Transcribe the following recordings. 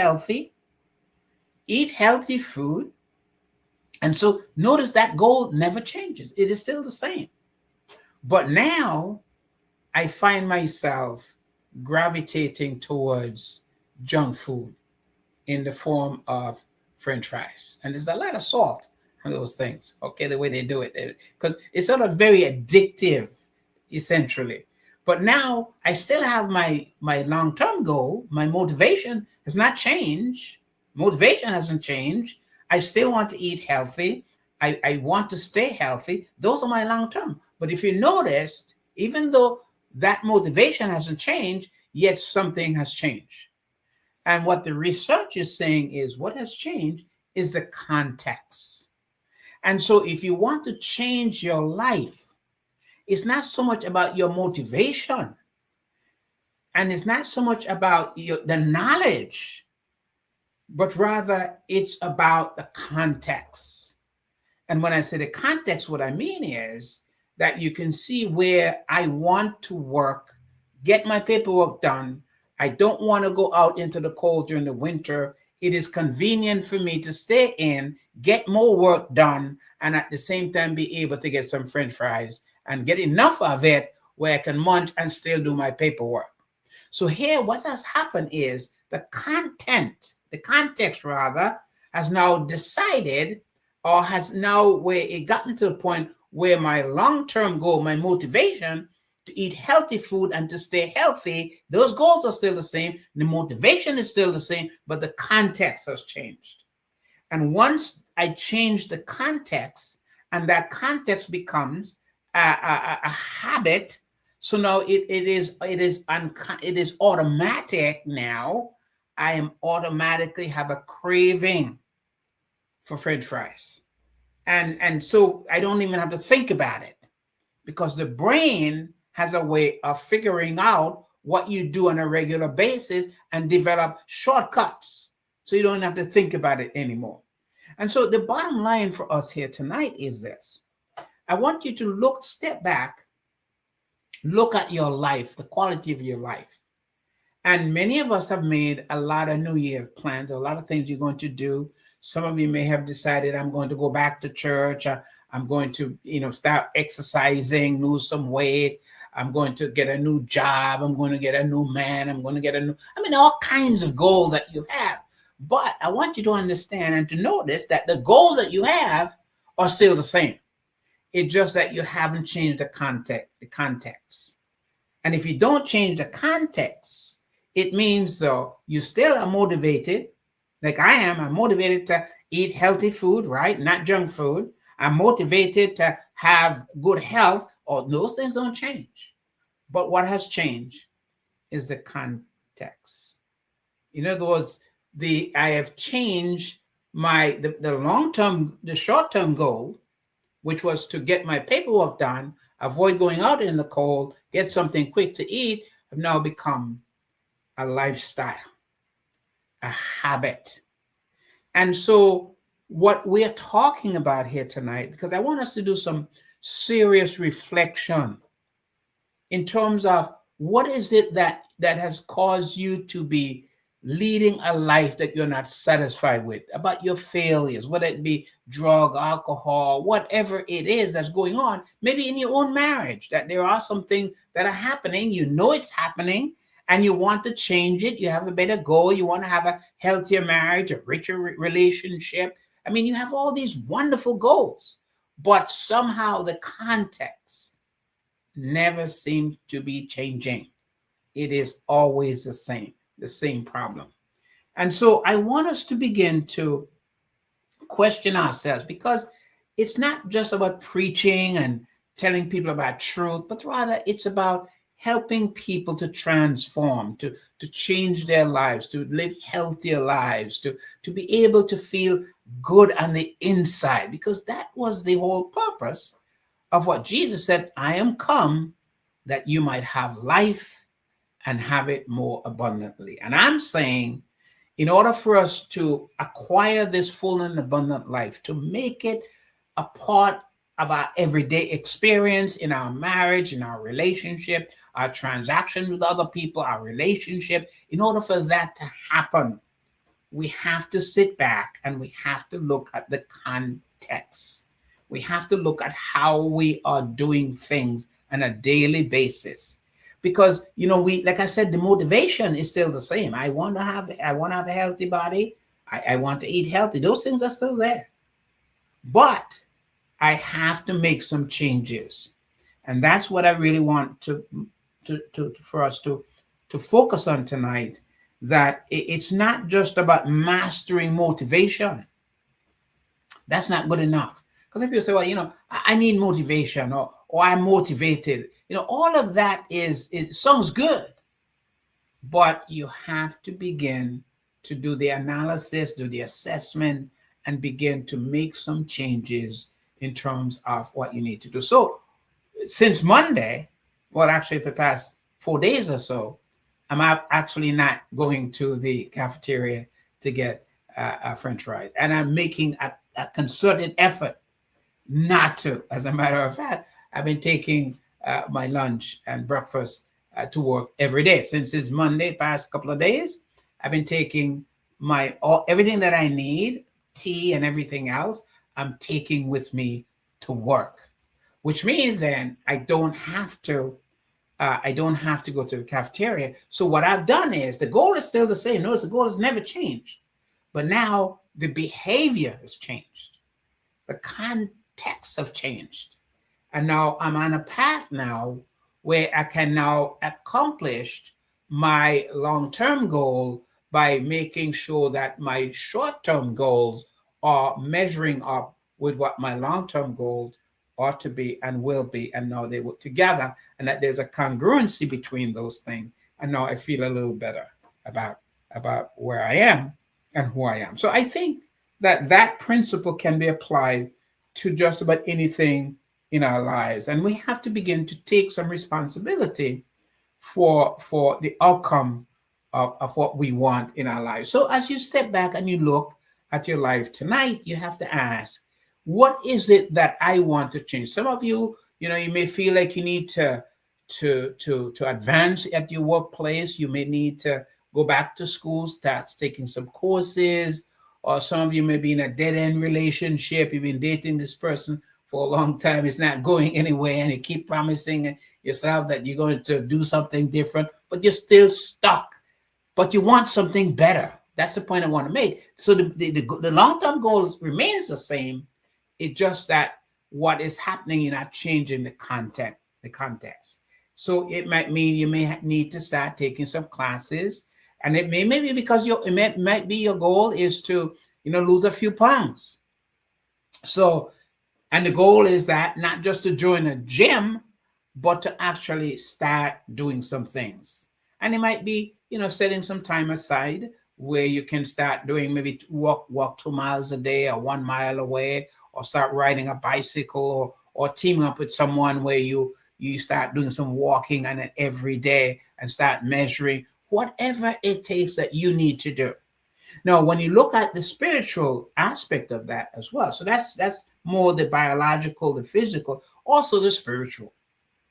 healthy, eat healthy food. And so notice that goal never changes. It is still the same. But now I find myself gravitating towards junk food in the form of French fries. And there's a lot of salt on those things, okay, the way they do it. Because it's sort of very addictive, essentially. But now I still have my long-term goal. My motivation has not changed. Motivation hasn't changed. I still want to eat healthy. I want to stay healthy. Those are my long-term. But if you noticed, even though that motivation hasn't changed, yet something has changed. And what the research is saying is what has changed is the context. And so if you want to change your life, it's not so much about your motivation, and it's not so much about the knowledge, but rather it's about the context. And when I say the context, what I mean is that you can see where I want to work, get my paperwork done. I don't want to go out into the cold during the winter. It is convenient for me to stay in, get more work done, and at the same time be able to get some French fries and get enough of it where I can munch and still do my paperwork. So here, what has happened is the context rather, has now decided, or has now where it gotten to the point where my long-term goal, my motivation to eat healthy food and to stay healthy, those goals are still the same. The motivation is still the same, but the context has changed. And once I change the context, and that context becomes a habit, so now it is automatic now. I am automatically have a craving for French fries, and so I don't even have to think about it, because the brain has a way of figuring out what you do on a regular basis and develop shortcuts, so you don't have to think about it anymore. And so the bottom line for us here tonight is this: I want you to step back, look at your life, the quality of your life. And many of us have made a lot of New Year plans, a lot of things you're going to do. Some of you may have decided, I'm going to go back to church. I'm going to, start exercising, lose some weight. I'm going to get a new job. I'm going to get a new man. I'm going to get all kinds of goals that you have. But I want you to understand and to notice that the goals that you have are still the same. It's just that you haven't changed the context. And if you don't change the context, it means, though, you still are motivated, like I am. I'm motivated to eat healthy food, right? Not junk food. I'm motivated to have good health. Or those things don't change. But what has changed is the context. In other words, I have changed the long-term, the short-term goal, which was to get my paperwork done, avoid going out in the cold, get something quick to eat, have now become a lifestyle, a habit. And so what we're talking about here tonight, because I want us to do some serious reflection in terms of what is it that has caused you to be leading a life that you're not satisfied with, about your failures, whether it be drug, alcohol, whatever it is that's going on, maybe in your own marriage, that there are some things that are happening, it's happening, and you want to change it. You have a better goal. You want to have a healthier marriage, a richer relationship. You have all these wonderful goals, but somehow the context never seems to be changing. It is always the same problem. And so I want us to begin to question ourselves, because it's not just about preaching and telling people about truth, but rather it's about helping people to transform, to change their lives, to live healthier lives, to be able to feel good on the inside, because that was the whole purpose of what Jesus said, I am come that you might have life and have it more abundantly. And I'm saying, in order for us to acquire this full and abundant life, to make it a part of our everyday experience in our marriage, in our relationship, our transaction with other people, our relationship, in order for that to happen, we have to sit back and we have to look at the context. We have to look at how we are doing things on a daily basis. Because we, like I said, the motivation is still the same. I want to have a healthy body. I want to eat healthy. Those things are still there. But I have to make some changes. And that's what I really want for us to focus on tonight. That it's not just about mastering motivation. That's not good enough. Because if people say, well, I need motivation, or I'm motivated, all of that is sounds good, but you have to begin to do the analysis, do the assessment, and begin to make some changes in terms of what you need to do. So since Monday, well, actually, for the past 4 days or so, I'm actually not going to the cafeteria to get a French fry, and I'm making a concerted effort not to. As a matter of fact, I've been taking my lunch and breakfast to work every day since it's Monday. Past couple of days, I've been taking everything that I need, tea and everything else. I'm taking with me to work, which means then I don't have to go to the cafeteria. So what I've done is, the goal is still the same. Notice the goal has never changed, but now the behavior has changed. The contexts have changed. And now I'm on a path now where I can now accomplish my long-term goal by making sure that my short-term goals are measuring up with what my long-term goals ought to be and will be. And now they work together, and that there's a congruency between those things. And now I feel a little better about where I am and who I am. So I think that principle can be applied to just about anything in our lives. And we have to begin to take some responsibility for the outcome of what we want in our lives. So as you step back and you look at your life tonight, you have to ask, what is it that I want to change? Some of you, you may feel like you need to advance at your workplace. You may need to go back to school, start taking some courses, or some of you may be in a dead-end relationship. You've been dating this person for a long time. It's not going anywhere, and you keep promising yourself that you're going to do something different, but you're still stuck. But you want something better. That's the point I want to make. So the long-term goal remains the same. It's just that what is happening, you're not changing the context. So it might mean you may need to start taking some classes, and it may be because it might be your goal is to lose a few pounds. So, and the goal is that not just to join a gym, but to actually start doing some things. And it might be setting some time aside where you can start doing, maybe walk 2 miles a day or 1 mile away, or start riding a bicycle, or teaming up with someone where you start doing some walking on it every day and start measuring whatever it takes that you need to do. Now, when you look at the spiritual aspect of that as well, so that's more the biological, the physical, also the spiritual.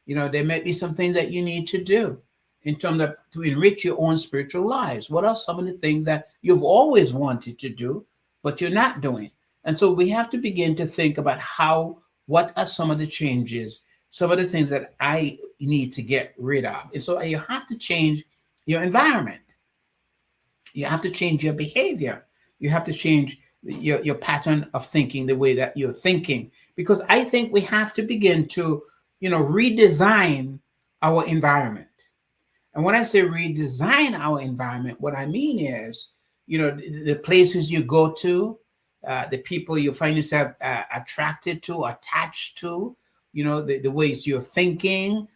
There might be some things that you need to do in terms of to enrich your own spiritual lives. What are some of the things that you've always wanted to do, but you're not doing? And so we have to begin to think about what are some of the changes, some of the things that I need to get rid of. And so you have to change your environment. You have to change your behavior. You have to change your pattern of thinking, the way that you're thinking. Because I think we have to begin to, redesign our environment. And when I say redesign our environment, what I mean is, the places you go to, the people you find yourself attracted to, attached to, the ways you're thinking,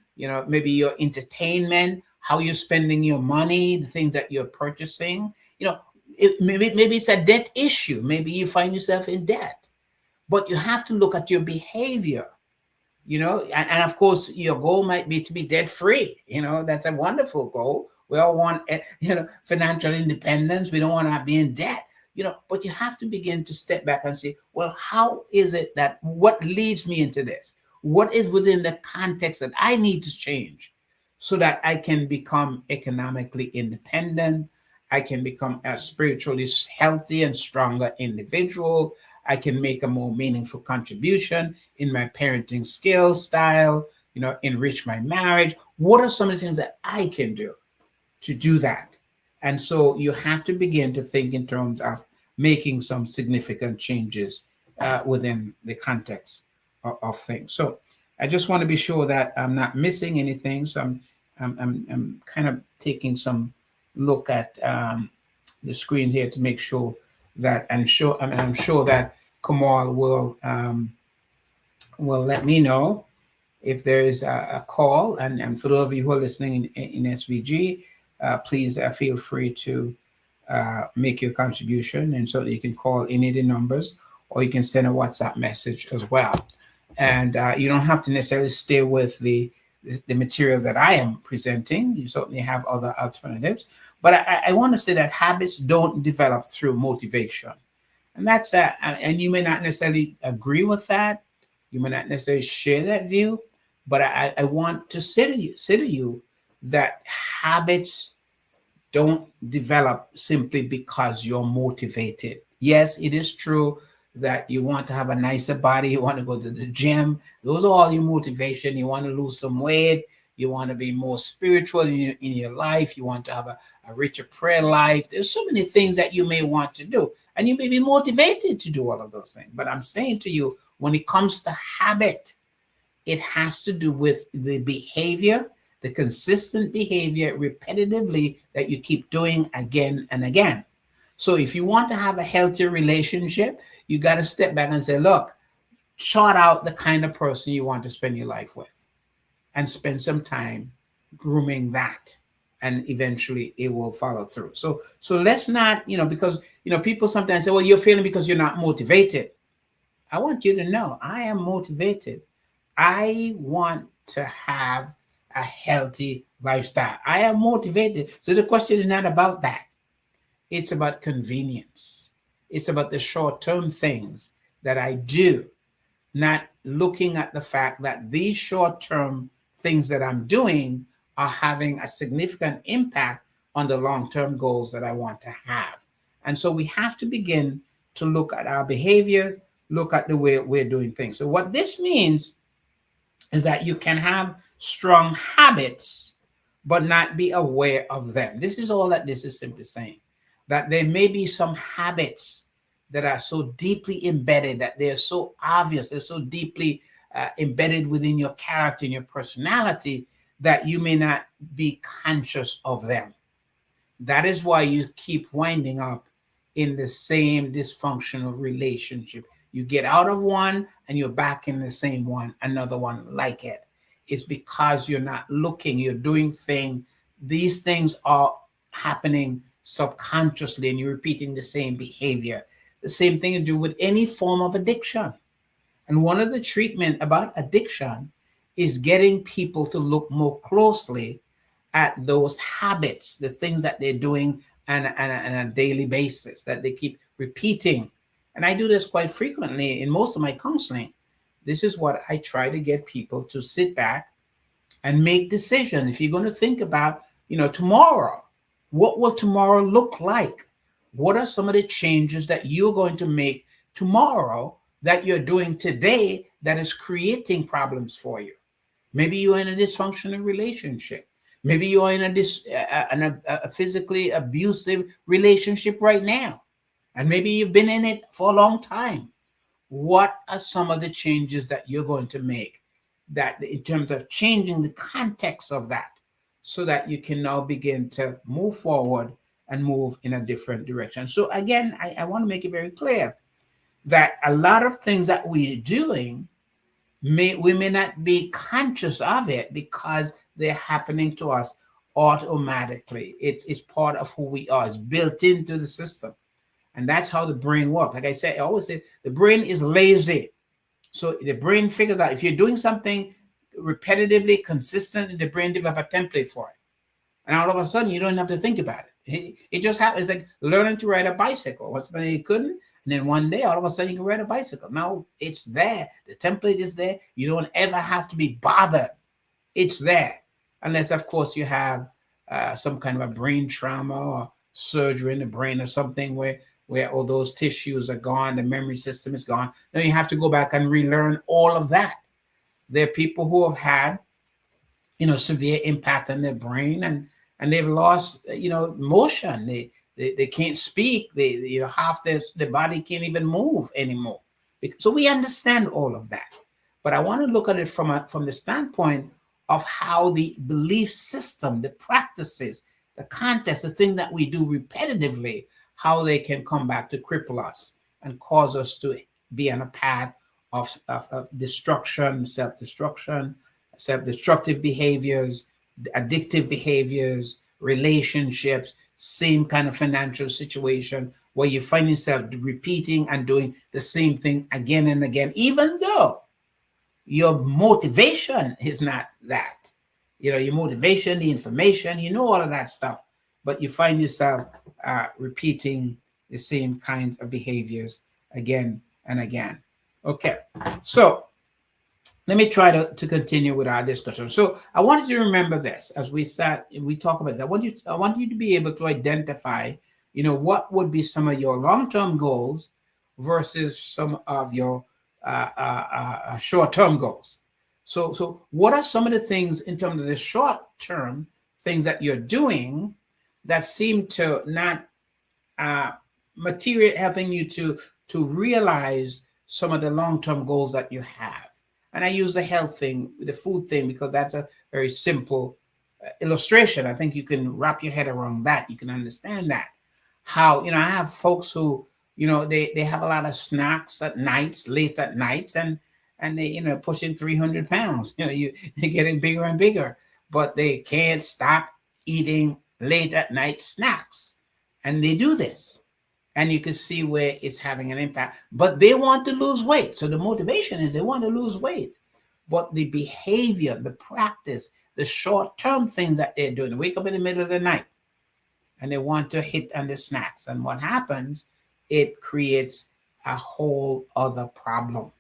maybe your entertainment, how you're spending your money, the things that you're purchasing. Maybe it's a debt issue. Maybe you find yourself in debt, but you have to look at your behavior. And of course, your goal might be to be debt free. That's a wonderful goal. We all want, financial independence. We don't want to be in debt. But you have to begin to step back and say, well, how is it what leads me into this? What is within the context that I need to change so that I can become economically independent I can become a spiritually healthy and stronger individual. I can make a more meaningful contribution in my parenting skills, style, enrich my marriage. What are some of the things that I can do to do that? And so you have to begin to think in terms of making some significant changes within the context of things. So I just want to be sure that I'm not missing anything. So I'm kind of taking some look at the screen here to make sure that I'm sure that Kamal will let me know if there is a call. And for those of you who are listening in SVG, please feel free to make your contribution, and so that you can call any of the numbers, or you can send a WhatsApp message as well. And you don't have to necessarily stay with the material that I am presenting. You certainly have other alternatives. But I want to say that habits don't develop through motivation. And that's that. And you may not necessarily agree with that. You may not necessarily share that view. But I want to say to you that habits don't develop simply because you're motivated. Yes, it is true that you want to have a nicer body, you want to go to the gym. Those are all your motivation. You want to lose some weight. You want to be more spiritual in your life. You want to have a richer prayer life. There's so many things that you may want to do, and you may be motivated to do all of those things. But I'm saying to you, when it comes to habit, it has to do with the behavior, the consistent behavior repetitively that you keep doing again and again. So if you want to have a healthy relationship, you got to step back and say, look, chart out the kind of person you want to spend your life with and spend some time grooming that. And eventually it will follow through. So let's not, because, people sometimes say, well, you're failing because you're not motivated. I want you to know I am motivated. I want to have a healthy lifestyle. I am motivated. So the question is not about that. It's about convenience. It's about the short-term things that I do, not looking at the fact that these short-term things that I'm doing are having a significant impact on the long-term goals that I want to have. And so we have to begin to look at our behavior, look at the way we're doing things. So what this means is that you can have strong habits, but not be aware of them. This is all that this is simply saying, that there may be some habits that are so deeply embedded, that they're so obvious, they're so deeply embedded within your character and your personality, that you may not be conscious of them. That is why you keep winding up in the same dysfunctional relationship. You get out of one and you're back in the same one, another one like it. It's because you're not looking, you're doing things. These things are happening subconsciously and you're repeating the same behavior. The same thing you do with any form of addiction. And one of the treatment about addiction is getting people to look more closely at those habits, the things that they're doing on a daily basis, that they keep repeating. And I do this quite frequently in most of my counseling. This is what I try to get people to sit back and make decisions. If you're going to think about, tomorrow, what will tomorrow look like? What are some of the changes that you're going to make tomorrow that you're doing today that is creating problems for you? Maybe you're in a dysfunctional relationship. Maybe you're in a physically abusive relationship right now. And maybe you've been in it for a long time. What are some of the changes that you're going to make that in terms of changing the context of that, so that you can now begin to move forward and move in a different direction? So again, I want to make it very clear that a lot of things that we're doing, we may not be conscious of it because they're happening to us automatically. It's part of who we are. It's built into the system. And that's how the brain works. Like I said, I always say the brain is lazy. So the brain figures out if you're doing something repetitively, consistently, the brain develops a template for it. And all of a sudden, you don't have to think about it. It just happens. It's like learning to ride a bicycle. Once you couldn't, and then one day, all of a sudden, you can ride a bicycle. Now it's there. The template is there. You don't ever have to be bothered. It's there. Unless, of course, you have some kind of a brain trauma or surgery in the brain or something where all those tissues are gone, the memory system is gone. Then you have to go back and relearn all of that. There are people who have had, severe impact on their brain, and they've lost, motion. They can't speak. Half their body can't even move anymore. So we understand all of that. But I want to look at it from the standpoint of how the belief system, the practices, the context, the thing that we do repetitively, how they can come back to cripple us and cause us to be on a path of destruction, self-destruction, self-destructive behaviors, addictive behaviors, relationships, same kind of financial situation where you find yourself repeating and doing the same thing again and again, even though your motivation is not that. Your motivation, the information, all of that stuff, but you find yourself repeating the same kind of behaviors again and again. Okay, so let me try to continue with our discussion. So I want you to remember this as we talk about this. I want you to be able to identify, what would be some of your long-term goals versus some of your short-term goals. So what are some of the things in terms of the short-term things that you're doing that seem to not helping you to realize some of the long-term goals that you have? And I use the health thing, the food thing, because that's a very simple illustration. I think you can wrap your head around that. You can understand that. How, I have folks who, they have a lot of snacks at nights, late at nights, and they, pushing 300 pounds. You're getting bigger and bigger, but they can't stop eating late at night snacks. And they do this. And you can see where it's having an impact. But they want to lose weight. So the motivation is they want to lose weight. But the behavior, the practice, the short-term things that they're doing, they wake up in the middle of the night and they want to hit on the snacks. And what happens, it creates a whole other problem.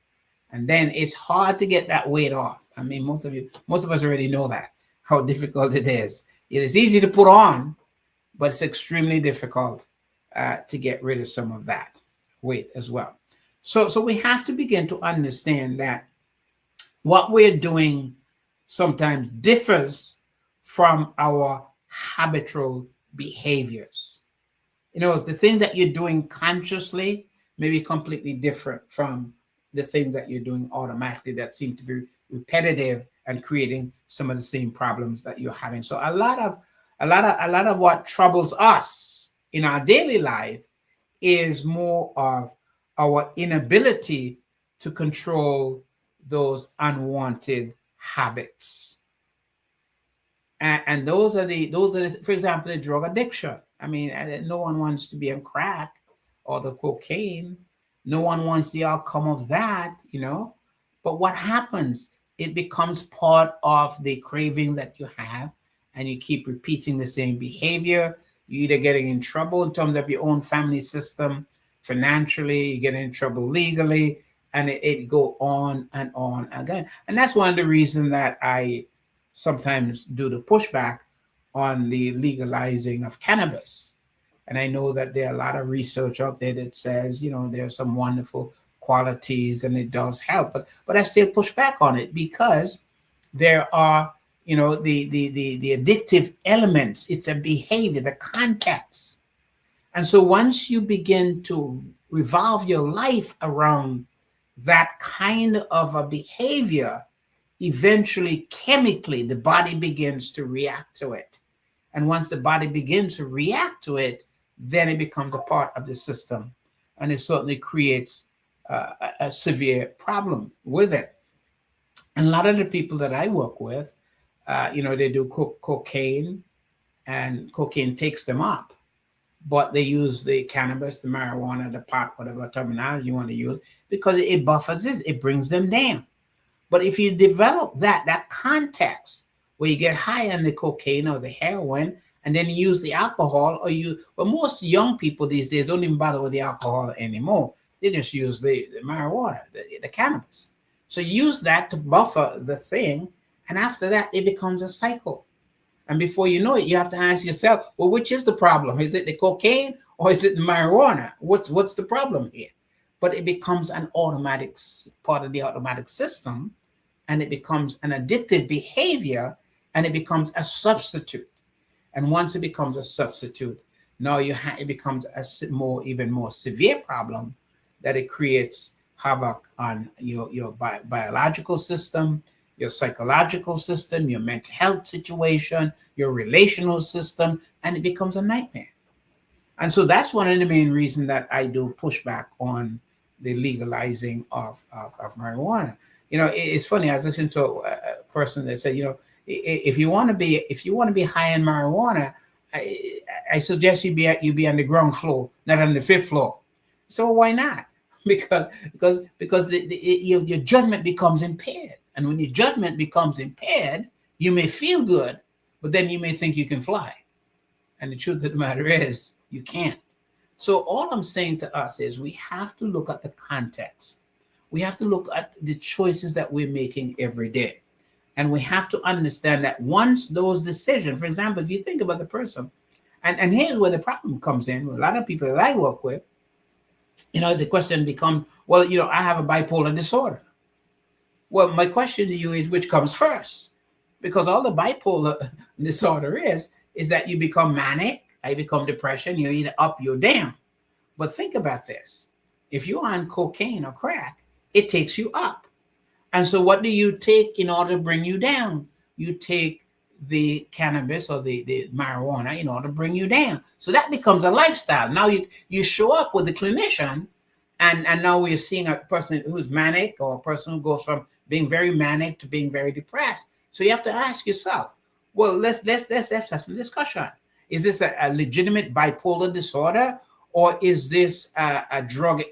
And then it's hard to get that weight off. I mean, most of us already know that, how difficult it is. It is easy to put on, but it's extremely difficult to get rid of some of that weight as well. So we have to begin to understand that what we're doing sometimes differs from our habitual behaviors. The thing that you're doing consciously may be completely different from the things that you're doing automatically that seem to be repetitive and creating some of the same problems that you're having. So a lot of what troubles us in our daily life is more of our inability to control those unwanted habits. And those are the, for example, the drug addiction. I mean, no one wants to be on crack or the cocaine. No one wants the outcome of that, But what happens? It becomes part of the craving that you have, and you keep repeating the same behavior. You're either getting in trouble in terms of your own family system, financially, you get in trouble legally, and it go on and on again. And that's one of the reasons that I sometimes do the pushback on the legalizing of cannabis. And I know that there are a lot of research out there that says, there's some wonderful qualities and it does help, but I still push back on it because there are, the addictive elements. It's a behavior, the context. And so once you begin to revolve your life around that kind of a behavior, eventually chemically the body begins to react to it. And once the body begins to react to it, then it becomes a part of the system, and it certainly creates a severe problem with it. And a lot of the people that I work with, they do cocaine, and cocaine takes them up, but they use the cannabis, the marijuana, the pot, whatever terminology you want to use, because it buffers it brings them down. But if you develop that context where you get high on the cocaine or the heroin, and then you use the alcohol, well, most young people these days don't even bother with the alcohol anymore. They just use the marijuana, the cannabis. So use that to buffer the thing, and after that, it becomes a cycle. And before you know it, you have to ask yourself, well, which is the problem? Is it the cocaine or is it the marijuana? What's the problem here? But it becomes an automatic part of the automatic system, and it becomes an addictive behavior, and it becomes a substitute. And once it becomes a substitute, now it becomes a even more severe problem, that it creates havoc on your biological system, your psychological system, your mental health situation, your relational system, and it becomes a nightmare. And so that's one of the main reasons that I do push back on the legalizing of marijuana. It's funny. I was listening to a person that said, if you want to be high in marijuana, I suggest you be on the ground floor, not on the fifth floor. So why not? Because your judgment becomes impaired, and when your judgment becomes impaired, you may feel good, but then you may think you can fly, and the truth of the matter is you can't. So all I'm saying to us is we have to look at the context. We have to look at the choices that we're making every day. And we have to understand that once those decisions, for example, if you think about the person, and here's where the problem comes in, a lot of people that I work with, the question becomes, well, I have a bipolar disorder. Well, my question to you is, which comes first? Because all the bipolar disorder is that you become manic, I become depression, you're either up, you're down. But think about this. If you're on cocaine or crack, it takes you up. And so what do you take in order to bring you down? You take the cannabis or the marijuana in order to bring you down. So that becomes a lifestyle. Now you show up with the clinician, and now we're seeing a person who's manic, or a person who goes from being very manic to being very depressed. So you have to ask yourself, well, let's have some discussion. Is this a legitimate bipolar disorder, or is this a drug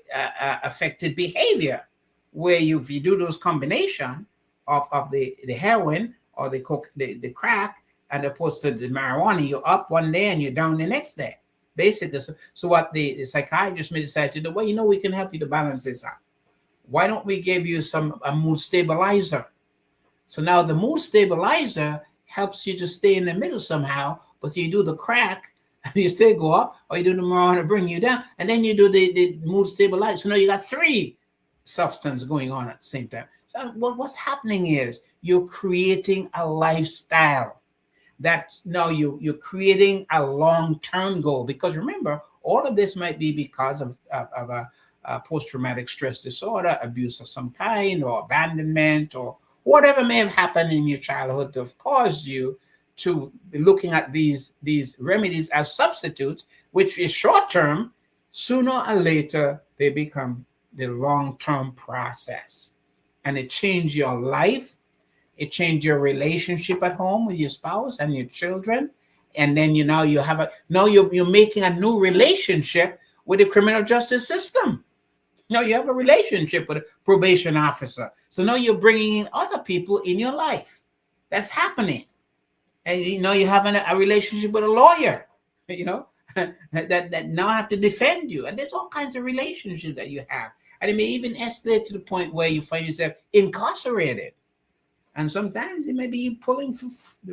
affected behavior, where if you do those combination of the heroin or the coke, the crack, and opposed to the marijuana, you're up one day and you're down the next day, basically. So what the psychiatrist may decide to do, well, we can help you to balance this out. Why don't we give you a mood stabilizer? So now the mood stabilizer helps you to stay in the middle somehow, but you do the crack and you still go up, or you do the marijuana to bring you down, and then you do the mood stabilizer. So now you got three substance going on at the same time. So what's happening is you're creating a lifestyle that now you're creating a long-term goal, because remember, all of this might be because of a post-traumatic stress disorder, abuse of some kind, or abandonment, or whatever may have happened in your childhood to have caused you to be looking at these remedies as substitutes, which is short-term. Sooner or later, they become the long-term process, and it changed your life. It changed your relationship at home with your spouse and your children, and then you're making a new relationship with the criminal justice system. You have a relationship with a probation officer, so now you're bringing in other people in your life. That's happening, and you're having a relationship with a lawyer. That now have to defend you, and there's all kinds of relationships that you have, and it may even escalate to the point where you find yourself incarcerated, and sometimes it may be pulling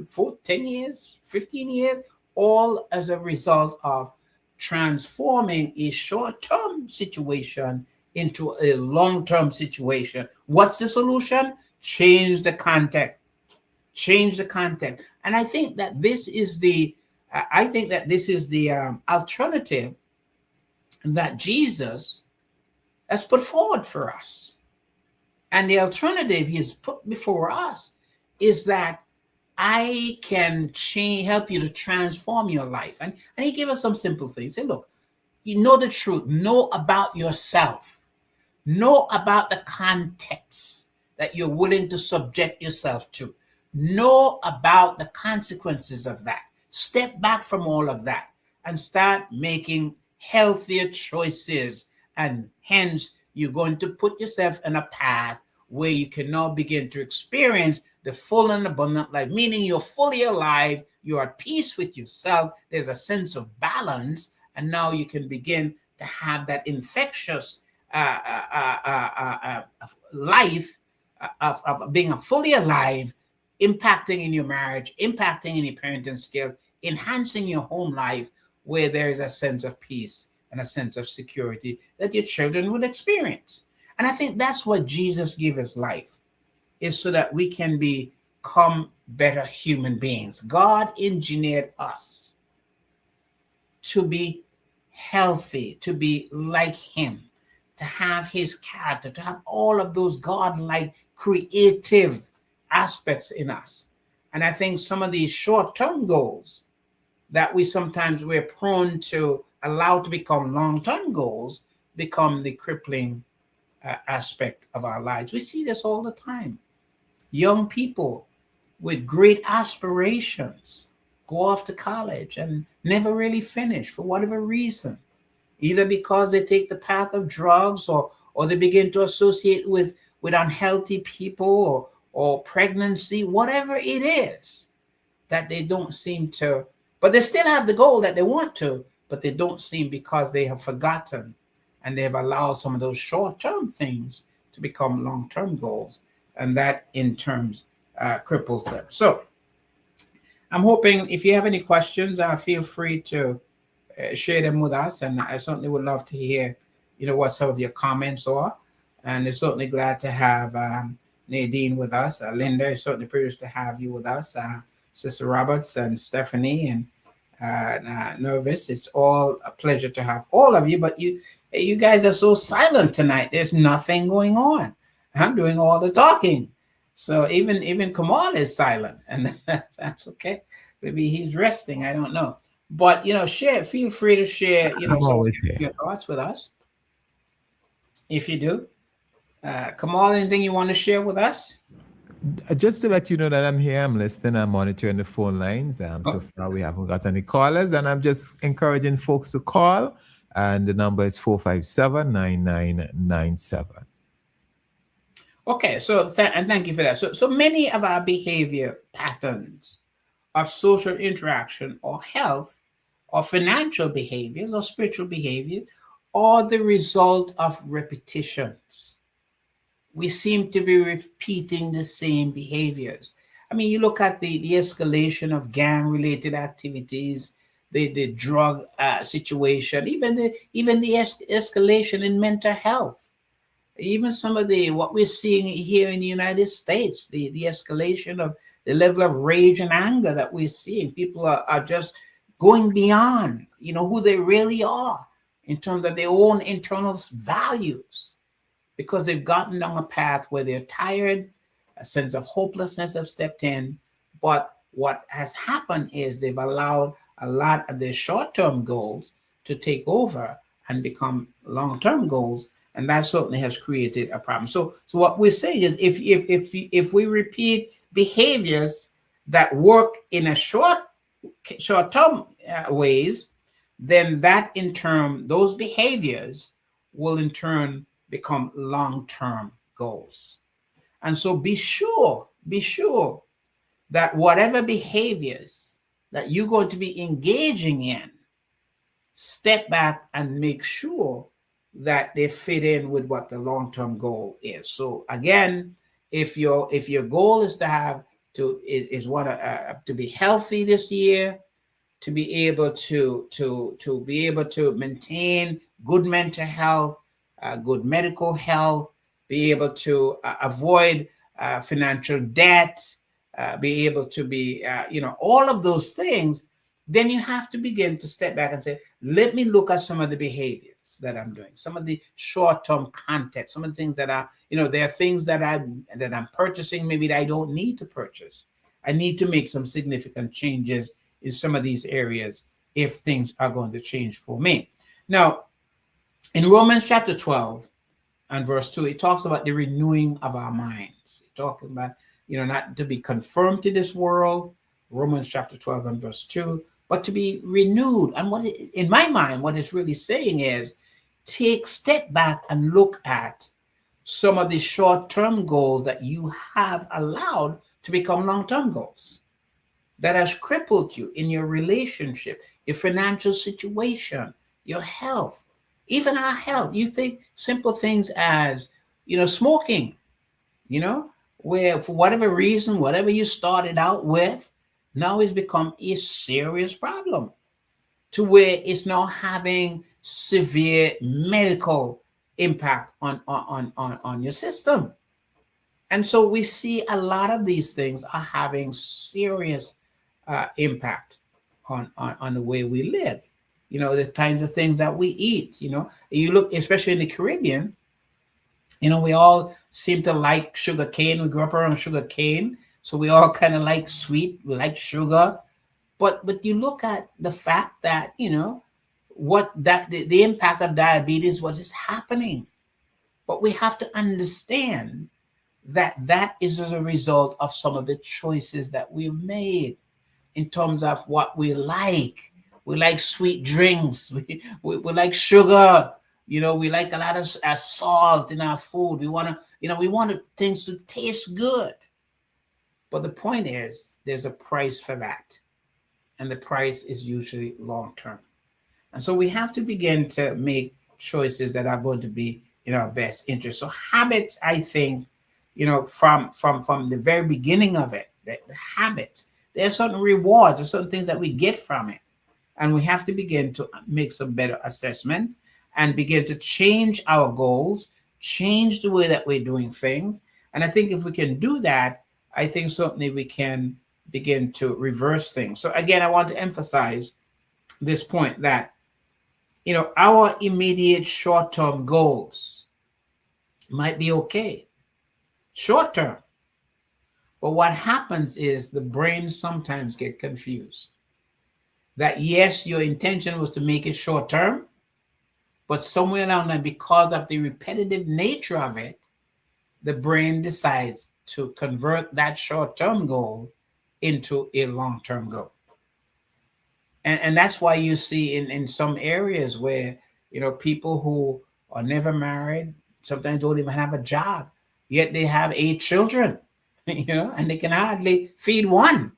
for 10 years, 15 years, all as a result of transforming a short-term situation into a long-term situation. What's the solution? Change the context. And I think that this is the alternative that Jesus has put forward for us. And the alternative he has put before us is that I can help you to transform your life. And he gave us some simple things. He said, look, you know the truth, know about yourself, know about the context that you're willing to subject yourself to, know about the consequences of that. Step back from all of that and start making healthier choices. And hence, you're going to put yourself in a path where you can now begin to experience the full and abundant life, meaning you're fully alive, you're at peace with yourself, there's a sense of balance, and now you can begin to have that infectious life of being fully alive impacting in your marriage, impacting in your parenting skills, enhancing your home life, where there is a sense of peace and a sense of security that your children would experience. And I think that's what Jesus gave us life, is so that we can become better human beings. God engineered us to be healthy, to be like him, to have his character, to have all of those God-like creative aspects in us. And I think some of these short-term goals that we're prone to allow to become long-term goals become the crippling aspect of our lives. We see this all the time. Young people with great aspirations go off to college and never really finish for whatever reason, either because they take the path of drugs, or they begin to associate with unhealthy people, or pregnancy, whatever it is, that they don't seem to, but they still have the goal that they want to, but they don't seem, because they have forgotten and they have allowed some of those short-term things to become long-term goals, and that in terms cripples them. So I'm hoping, if you have any questions, feel free to share them with us, and I certainly would love to hear, what some of your comments are. And it's certainly glad to have Nadine with us. Linda, it's certainly privileged to have you with us. Sister Roberts and Stephanie and Nervous, it's all a pleasure to have all of you. But you guys are so silent tonight. There's nothing going on. I'm doing all the talking. So even Kamal is silent, and that's okay. Maybe he's resting. I don't know. But feel free to share, I'm some of always here. your thoughts with us, if you do. Kamal, anything you want to share with us? Just to let you know that I'm here, I'm listening, I'm monitoring the phone lines. So far, we haven't got any callers, and I'm just encouraging folks to call. And the number is 457-9997. Okay, so and thank you for that. So many of our behavior patterns of social interaction, or health, or financial behaviors, or spiritual behavior, are the result of repetitions. We seem to be repeating the same behaviors. I mean, you look at the escalation of gang-related activities, the drug situation, even the escalation in mental health, even some of what we're seeing here in the United States, the escalation of the level of rage and anger that we're seeing. People are just going beyond, who they really are in terms of their own internal values, because they've gotten down a path where they're tired, a sense of hopelessness have stepped in. But what has happened is they've allowed a lot of their short-term goals to take over and become long-term goals, and that certainly has created a problem. So what we're saying is, if we repeat behaviors that work in a short-term ways, then that in turn, those behaviors will in turn become long-term goals. And so be sure that whatever behaviors that you're going to be engaging in, step back and make sure that they fit in with what the long-term goal is. So again, if your goal is to be healthy this year, to be able to maintain good mental health, good medical health, be able to avoid financial debt, be able to be all of those things, then you have to begin to step back and say, let me look at some of the behaviors that I'm doing, some of the short-term context, some of the things that are, there are things that I'm purchasing maybe that I don't need to purchase. I need to make some significant changes in some of these areas if things are going to change for me. Now, in Romans chapter 12 and verse 2, it talks about the renewing of our minds. It's talking about, not to be conformed to this world, Romans chapter 12 and verse 2, but to be renewed. And in my mind, what it's really saying is, step back and look at some of the short-term goals that you have allowed to become long-term goals, that has crippled you in your relationship, your financial situation, your health, even our health. You think simple things as, smoking, where for whatever reason, whatever you started out with, now it's become a serious problem to where it's now having severe medical impact on your system. And so we see a lot of these things are having serious impact on the way we live. The kinds of things that we eat. You look, especially in the Caribbean, we all seem to like sugar cane. We grew up around sugar cane, so we all kind of like sweet. We like sugar, but you look at the fact that what that the impact of diabetes, what is happening. But we have to understand that is as a result of some of the choices that we've made in terms of what we like. We like sweet drinks. We like sugar. We like a lot of salt in our food. We want things to taste good. But the point is, there's a price for that. And the price is usually long term. And so we have to begin to make choices that are going to be in our best interest. So habits, I think, from the very beginning of it, the habit, there are certain rewards, there's certain things that we get from it. And we have to begin to make some better assessment and begin to change our goals, change the way that we're doing things. And I think if we can do that, I think certainly we can begin to reverse things. So again, I want to emphasize this point that, our immediate short-term goals might be okay, short-term. But what happens is the brain sometimes get confused. That yes, your intention was to make it short-term, but somewhere along that, because of the repetitive nature of it, the brain decides to convert that short-term goal into a long-term goal. And that's why you see in some areas where, people who are never married, sometimes don't even have a job, yet they have 8 children, and they can hardly feed one,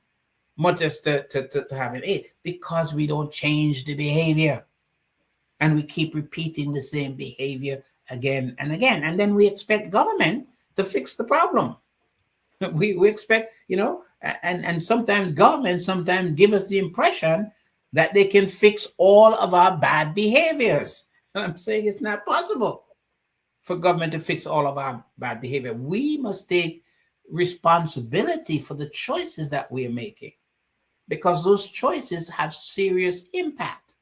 much as to have an 8, because we don't change the behavior. And we keep repeating the same behavior again and again. And then we expect government to fix the problem. We expect, and sometimes government sometimes give us the impression that they can fix all of our bad behaviors. And I'm saying it's not possible for government to fix all of our bad behavior. We must take responsibility for the choices that we are making, because those choices have serious impact.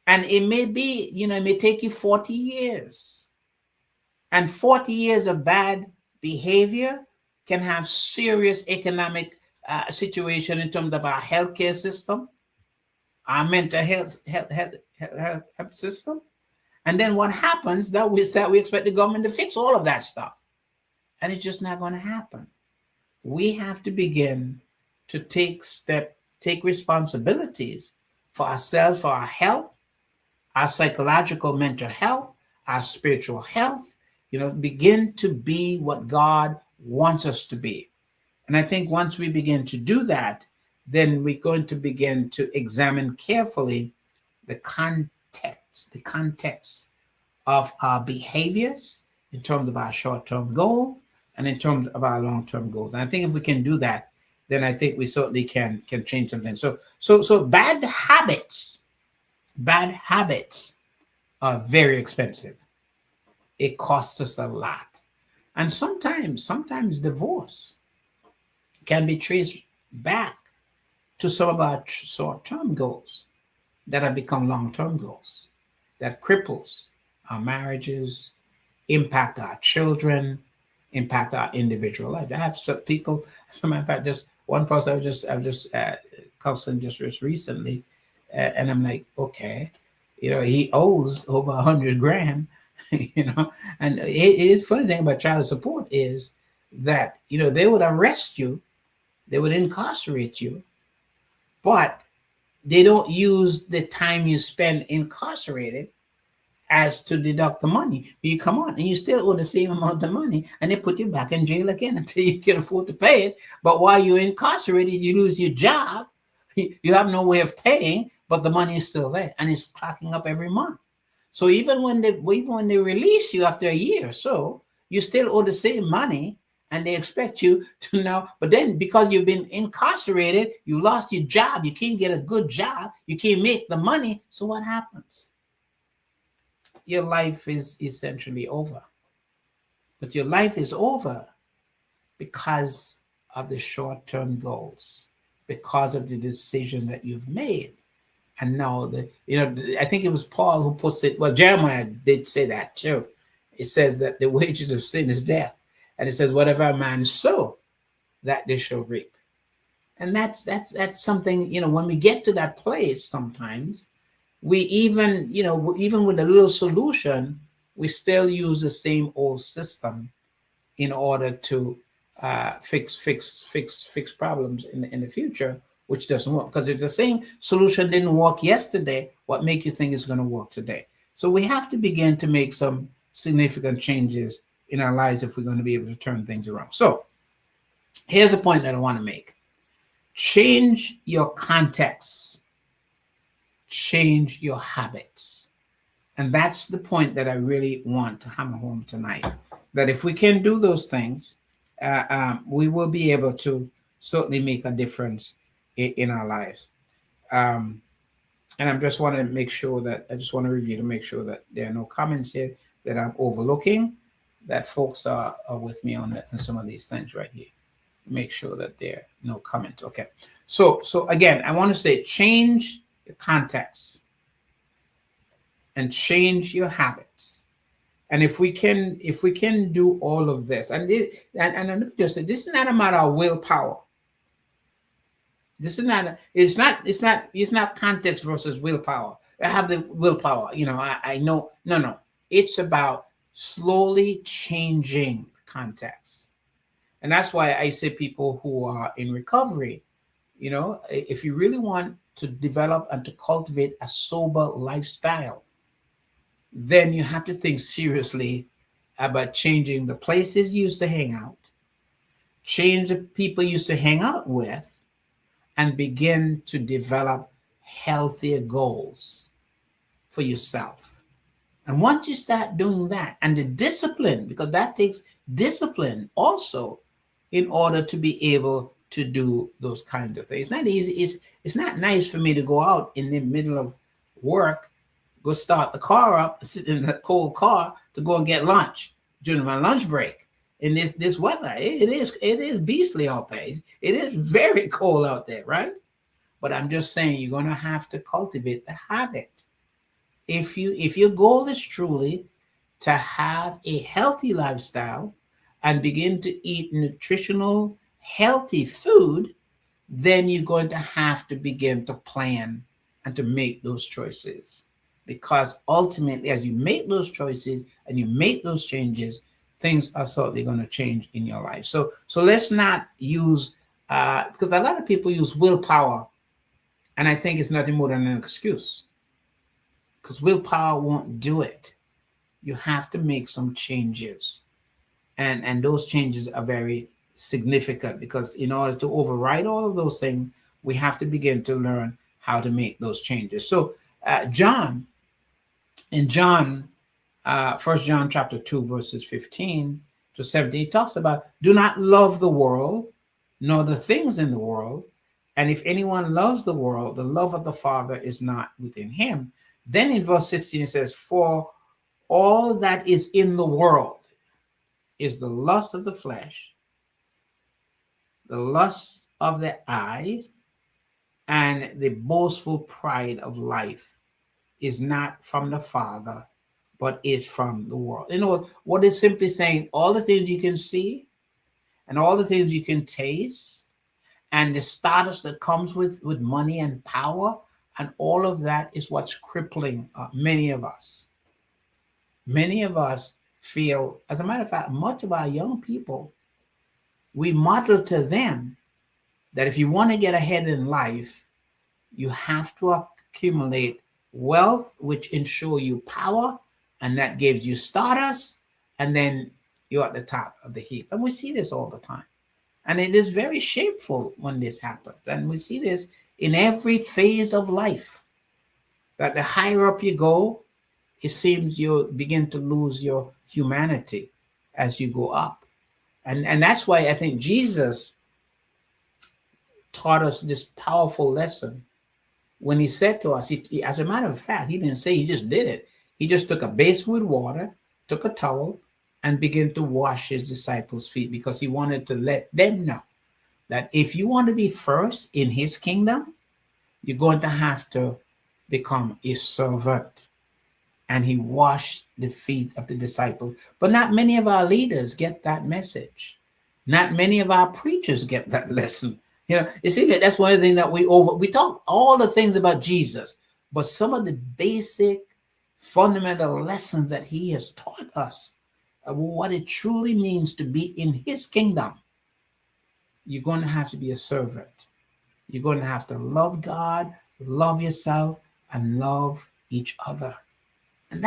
And it may be, it may take you 40 years. And 40 years of bad behavior can have serious economic situation in terms of our healthcare system, our mental health system. And then what happens that we expect the government to fix all of that stuff. And it's just not going to happen. We have to begin to take responsibilities for ourselves, for our health, our psychological, mental health, our spiritual health, begin to be what God wants us to be. And I think once we begin to do that, then we're going to begin to examine carefully the context of our behaviors in terms of our short-term goal and in terms of our long-term goals. And I think if we can do that, then I think we certainly can change something. So bad habits are very expensive. It costs us a lot. And sometimes divorce can be traced back to some of our short-term goals that have become long-term goals, that cripples our marriages, impact our children, impact our individual life. I have some people, as a matter of fact, just one person I was just counseling just recently, and I'm like, okay, he owes over 100 grand, and it's funny thing about child support is that, they would arrest you, they would incarcerate you, but they don't use the time you spend incarcerated as to deduct the money. You come on and you still owe the same amount of money, and they put you back in jail again until you can afford to pay it. But while you're incarcerated, you lose your job. You have no way of paying, but the money is still there, and it's clocking up every month. So even when they release you after a year or so, you still owe the same money, and they expect you to now, but then because you've been incarcerated, you lost your job, you can't get a good job, you can't make the money. So what happens? Your life is essentially over. But your life is over because of the short-term goals, because of the decisions that you've made. And now I think it was Paul who puts it, well, Jeremiah did say that too. It says that the wages of sin is death. And it says, whatever a man sow, that they shall reap. And that's something, when we get to that place, sometimes we even with a little solution, we still use the same old system in order to fix problems in the future, which doesn't work, because if the same solution didn't work yesterday, what make you think it's going to work today? So we have to begin to make some significant changes in our lives if we're going to be able to turn things around. So here's a point that I want to make. Change your context. Change your habits. And that's the point that I really want to hammer home tonight. That if we can do those things, we will be able to certainly make a difference in our lives. And I just want to make sure that I just want to review to make sure that there are no comments here that I'm overlooking, that folks are with me on some of these things right here. Make sure that there are no comments. Okay. So again, I want to say change your context and change your habits. And if we can do all of this, and let me just say, this is not a matter of willpower. This is not. It's not context versus willpower. I have the willpower. I know. No. It's about slowly changing the context, and that's why I say people who are in recovery, if you really want to develop and to cultivate a sober lifestyle, then you have to think seriously about changing the places you used to hang out, change the people you used to hang out with, and begin to develop healthier goals for yourself. And once you start doing that, and the discipline, because that takes discipline also in order to be able to do those kinds of things. It's not easy. It's not nice for me to go out in the middle of work, go start the car up, sit in a cold car to go and get lunch during my lunch break. In this weather, it is beastly out there. It is very cold out there, right? But I'm just saying, you're going to have to cultivate the habit. If your goal is truly to have a healthy lifestyle and begin to eat nutritional, healthy food, then you're going to have to begin to plan and to make those choices. Because ultimately, as you make those choices and you make those changes, things are certainly going to change in your life. So let's not use, because a lot of people use willpower, and I think it's nothing more than an excuse. Because willpower won't do it. You have to make some changes. And those changes are very significant, because in order to override all of those things, we have to begin to learn how to make those changes. So John, 1 John chapter 2, verses 15 to 17, he talks about, do not love the world, nor the things in the world. And if anyone loves the world, the love of the Father is not within him. Then in verse 16, it says, for all that is in the world is the lust of the flesh, the lust of the eyes, and the boastful pride of life is not from the Father, but is from the world. You know what is simply saying? All the things you can see and all the things you can taste and the status that comes with money and power, and all of that is what's crippling many of us. Many of us feel, as a matter of fact, much of our young people, we model to them that if you want to get ahead in life, you have to accumulate wealth, which ensure you power, and that gives you status, and then you're at the top of the heap. And we see this all the time. And it is very shameful when this happens. And we see this in every phase of life, that the higher up you go, it seems you begin to lose your humanity as you go up. And that's why I think Jesus taught us this powerful lesson when he said to us, as a matter of fact, he didn't say he just did it. He just took a basin with water, took a towel, and began to wash his disciples' feet because he wanted to let them know that if you want to be first in his kingdom, you're going to have to become a servant. And he washed the feet of the disciples. But not many of our leaders get that message. Not many of our preachers get that lesson. You see that's one of the things that we talk all the things about Jesus, but some of the basic fundamental lessons that he has taught us of what it truly means to be in his kingdom. You're going to have to be a servant. You're going to have to love God, love yourself, and love each other. And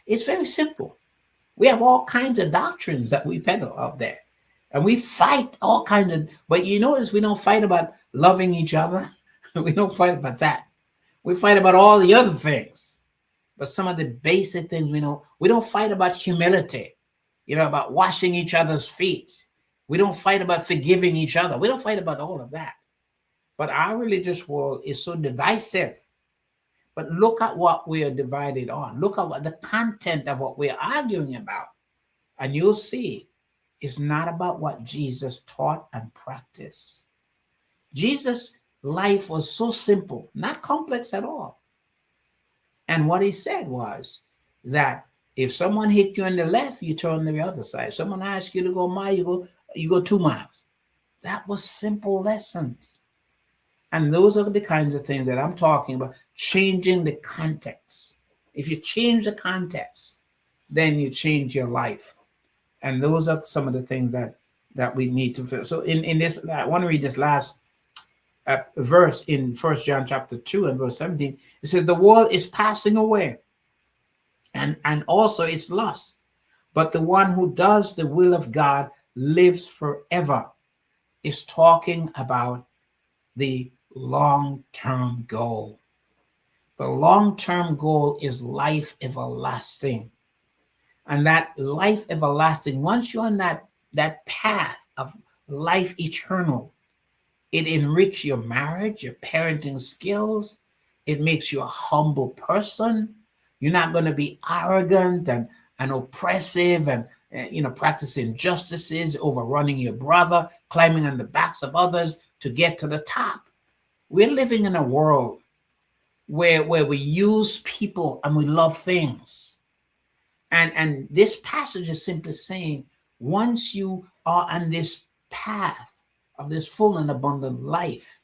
it's very simple. We have all kinds of doctrines that we peddle out there. And we fight all kinds of, but you notice we don't fight about loving each other. We don't fight about that. We fight about all the other things. But some of the basic things we don't fight about humility, about washing each other's feet. We don't fight about forgiving each other. We don't fight about all of that. But our religious world is so divisive. But look at what we are divided on. Look at what the content of what we're arguing about. And you'll see it's not about what Jesus taught and practiced. Jesus' life was so simple, not complex at all. And what he said was that if someone hit you on the left, you turn to the other side. Someone asks you to go a mile, you go 2 miles. That was simple lessons. And those are the kinds of things that I'm talking about, changing the context. If you change the context, then you change your life. And those are some of the things that we need to feel. So in this, I want to read this last verse in 1 John chapter 2 and verse 17. It says, the world is passing away and also its lust. But the one who does the will of God lives forever. Is talking about the long-term goal. The long-term goal is life everlasting. And that life everlasting, once you're on that path of life eternal, it enriches your marriage, your parenting skills. It makes you a humble person. You're not going to be arrogant and oppressive and practicing injustices, overrunning your brother, climbing on the backs of others to get to the top. We're living in a world where we use people and we love things. And this passage is simply saying, once you are on this path of this full and abundant life,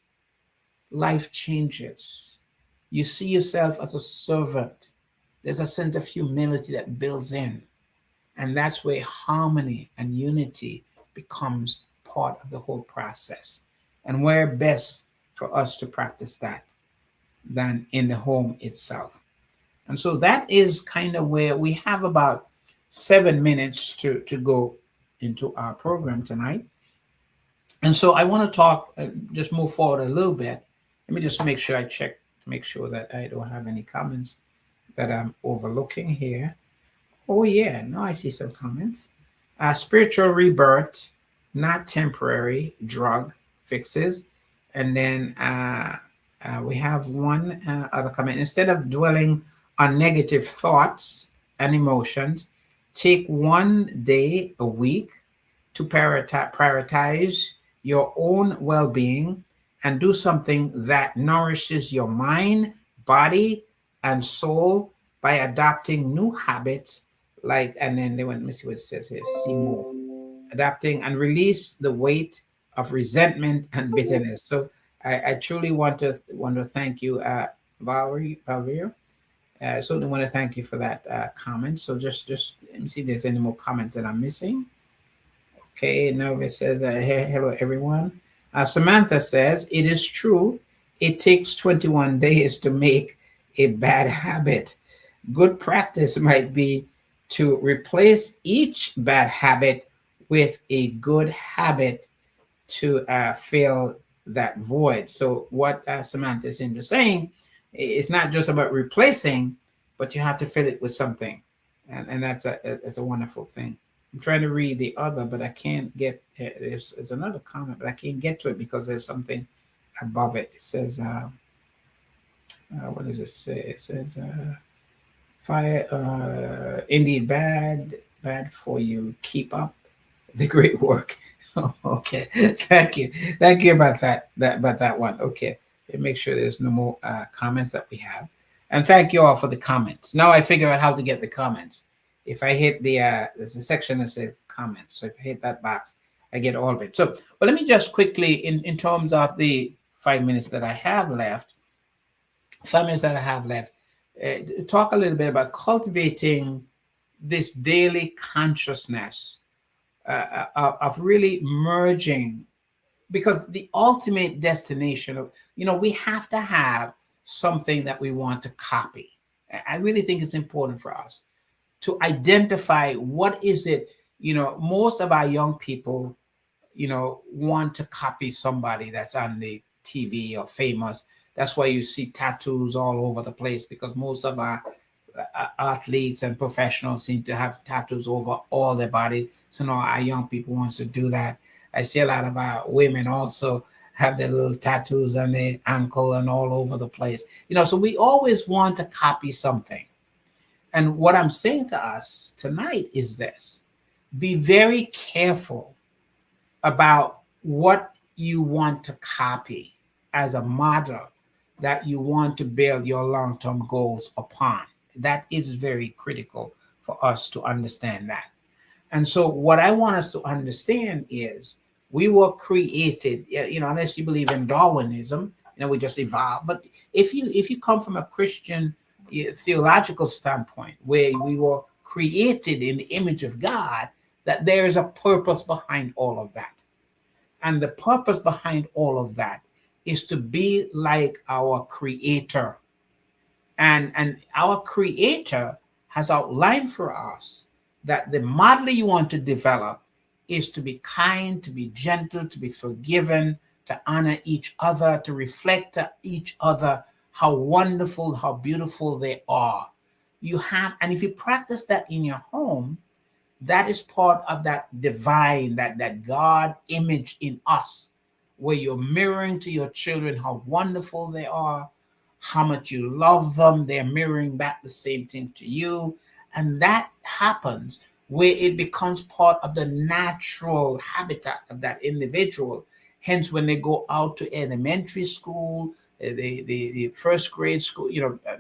life changes. You see yourself as a servant. There's a sense of humility that builds in. And that's where harmony and unity becomes part of the whole process. And where best for us to practice that than in the home itself. And so that is kind of where we have about 7 minutes to go into our program tonight. And so I want to talk, just move forward a little bit. Let me just make sure I check to make sure that I don't have any comments that I'm overlooking here. Oh yeah, now I see some comments. Spiritual rebirth, not temporary drug fixes. And then we have one other comment. Instead of dwelling on negative thoughts and emotions, take one day a week to prioritize your own well-being and do something that nourishes your mind, body, and soul by adopting new habits and then let me see what it says here, see more. Adapting and release the weight of resentment and bitterness. So I truly want to thank you, Valeria. I certainly want to thank you for that comment. So just let me see if there's any more comments that I'm missing. Okay, Nova says, hello, everyone. Samantha says, it is true. It takes 21 days to make a bad habit. Good practice might be to replace each bad habit with a good habit to fill that void. So what Samantha is into saying, it's not just about replacing, but you have to fill it with something. And that's a wonderful thing. I'm trying to read the other, but I can't get. There's another comment, but I can't get to it because there's something above it. It says, what does it say? It says, fire, indeed bad for you. Keep up the great work. Okay, thank you about that one. Okay, make sure there's no more comments that we have, and thank you all for the comments. Now I figure out how to get the comments. If I hit there's a section that says comments, so if I hit that box, I get all of it. So, but let me just quickly, in terms of the 5 minutes that I have left, 5 minutes that I have left, talk a little bit about cultivating this daily consciousness of really merging, because the ultimate destination of, we have to have something that we want to copy. I really think it's important for us to identify what is it. Most of our young people, want to copy somebody that's on the TV or famous. That's why you see tattoos all over the place, because most of our athletes and professionals seem to have tattoos over all their body. So now our young people wants to do that. I see a lot of our women also have their little tattoos on their ankle and all over the place. So we always want to copy something. And what I'm saying to us tonight is this: be very careful about what you want to copy as a model that you want to build your long-term goals upon. That is very critical for us to understand that. And so what I want us to understand is we were created, unless you believe in Darwinism, we just evolved. But if you come from a Christian theological standpoint, where we were created in the image of God, that there is a purpose behind all of that. And the purpose behind all of that is to be like our Creator. And our Creator has outlined for us that the model you want to develop is to be kind, to be gentle, to be forgiven, to honor each other, to reflect to each other how wonderful, how beautiful they are. And if you practice that in your home, that is part of that divine, that God image in us, where you're mirroring to your children how wonderful they are, how much you love them. They're mirroring back the same thing to you. And that happens where it becomes part of the natural habitat of that individual. Hence, when they go out to elementary school, the first grade school,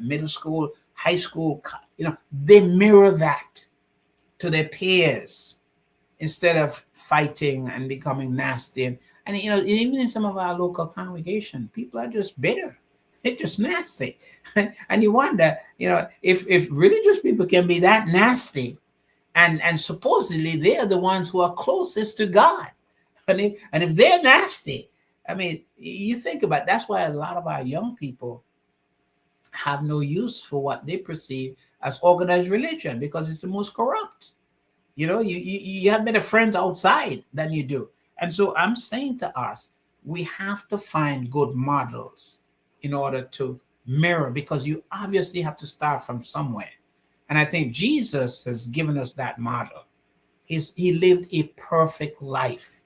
middle school, high school, they mirror that to their peers instead of fighting and becoming nasty. And even in some of our local congregation, people are just bitter. They're just nasty. And you wonder, if religious people can be that nasty, and supposedly they're the ones who are closest to God. And if they're nasty, you think about it, that's why a lot of our young people have no use for what they perceive as organized religion, because it's the most corrupt. You have better friends outside than you do. And so I'm saying to us, we have to find good models in order to mirror, because you obviously have to start from somewhere. And I think Jesus has given us that model. He lived a perfect life.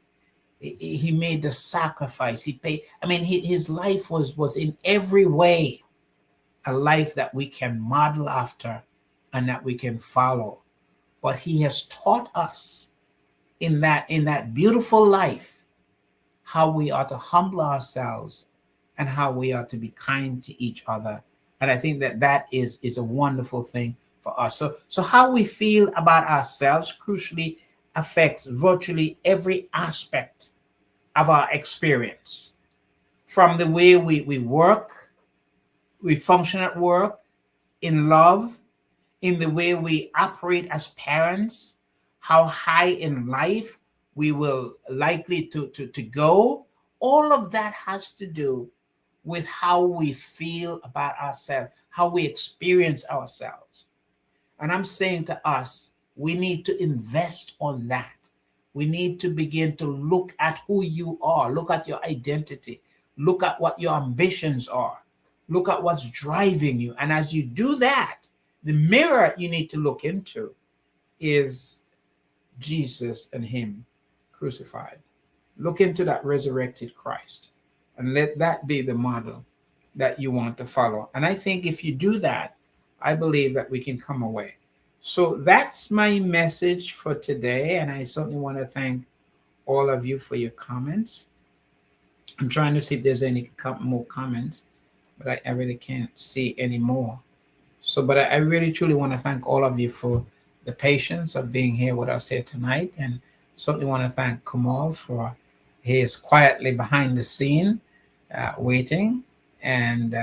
He made the sacrifice. He paid. His life was in every way a life that we can model after and that we can follow. But he has taught us in that beautiful life how we are to humble ourselves and how we are to be kind to each other. And I think that is a wonderful thing for us. So how we feel about ourselves crucially affects virtually every aspect of our experience, from the way we work, we function at work, in love, in the way we operate as parents, how high in life we will likely to go. All of that has to do with how we feel about ourselves, how we experience ourselves. And I'm saying to us, we need to invest on that. We need to begin to look at who you are, look at your identity, look at what your ambitions are, look at what's driving you. And as you do that, the mirror you need to look into is Jesus and him crucified. Look into that resurrected Christ and let that be the model that you want to follow. And I think if you do that, I believe that we can come away. So that's my message for today. And I certainly want to thank all of you for your comments. I'm trying to see if there's any more comments, but I really can't see any more. So, but I really truly want to thank all of you for the patience of being here with us here tonight. And certainly want to thank Kamal for his quietly behind the scene waiting and,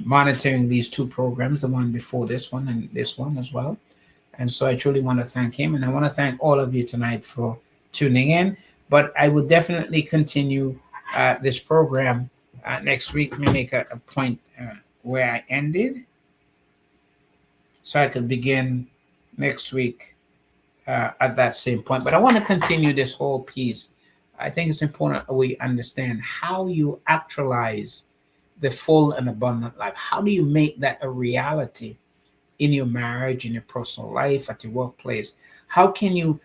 monitoring these two programs, the one before this one and this one as well. And so I truly want to thank him. And I want to thank all of you tonight for tuning in. But I will definitely continue this program next week. Let me make a point where I ended so I can begin next week at that same point. But I want to continue this whole piece. I think it's important that we understand how you actualize the full and abundant life. How do you make that a reality in your marriage, in your personal life, at your workplace? How can you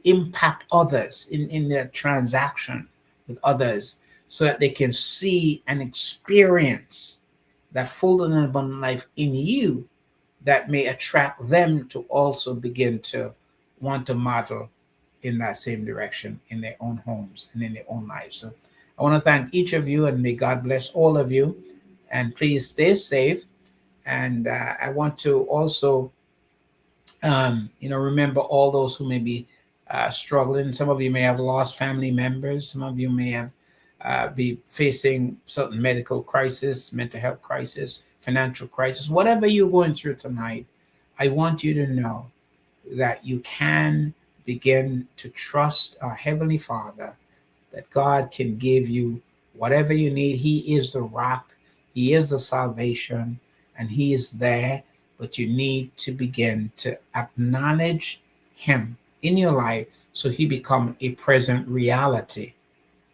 impact others in their transaction with others so that they can see and experience that full and abundant life in you that may attract them to also begin to want to model in that same direction in their own homes and in their own lives. So I want to thank each of you, and may God bless all of you. And please stay safe. And I want to also, remember all those who may be struggling. Some of you may have lost family members. Some of you may have be facing certain medical crisis, mental health crisis, financial crisis. Whatever you're going through tonight, I want you to know that you can begin to trust our Heavenly Father, that God can give you whatever you need. He is the rock. He is the salvation, and He is there. But you need to begin to acknowledge Him in your life so He become a present reality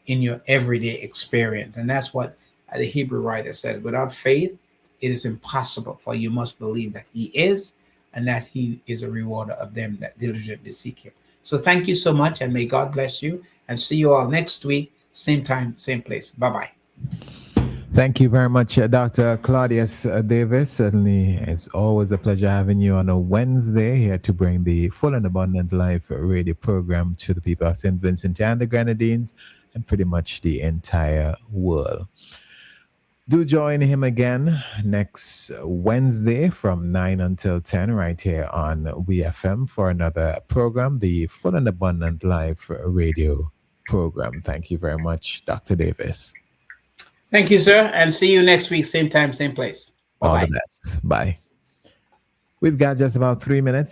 in your everyday experience. And that's what the Hebrew writer says. Without faith, it is impossible, for you must believe that He is, and that He is a rewarder of them that diligently seek Him. So thank you so much, and may God bless you, and see you all next week, same time, same place. Bye-bye. Thank you very much, Dr. Claudius Davis. Certainly, it's always a pleasure having you on a Wednesday here to bring the Full and Abundant Life radio program to the people of St. Vincent and the Grenadines and pretty much the entire world. Do join him again next Wednesday from 9 until 10 right here on WeFM for another program, the Full and Abundant Life radio program. Thank you very much, Dr. Davis. Thank you, sir, and see you next week, same time, same place. Bye-bye. All the best. Bye. We've got just about 3 minutes.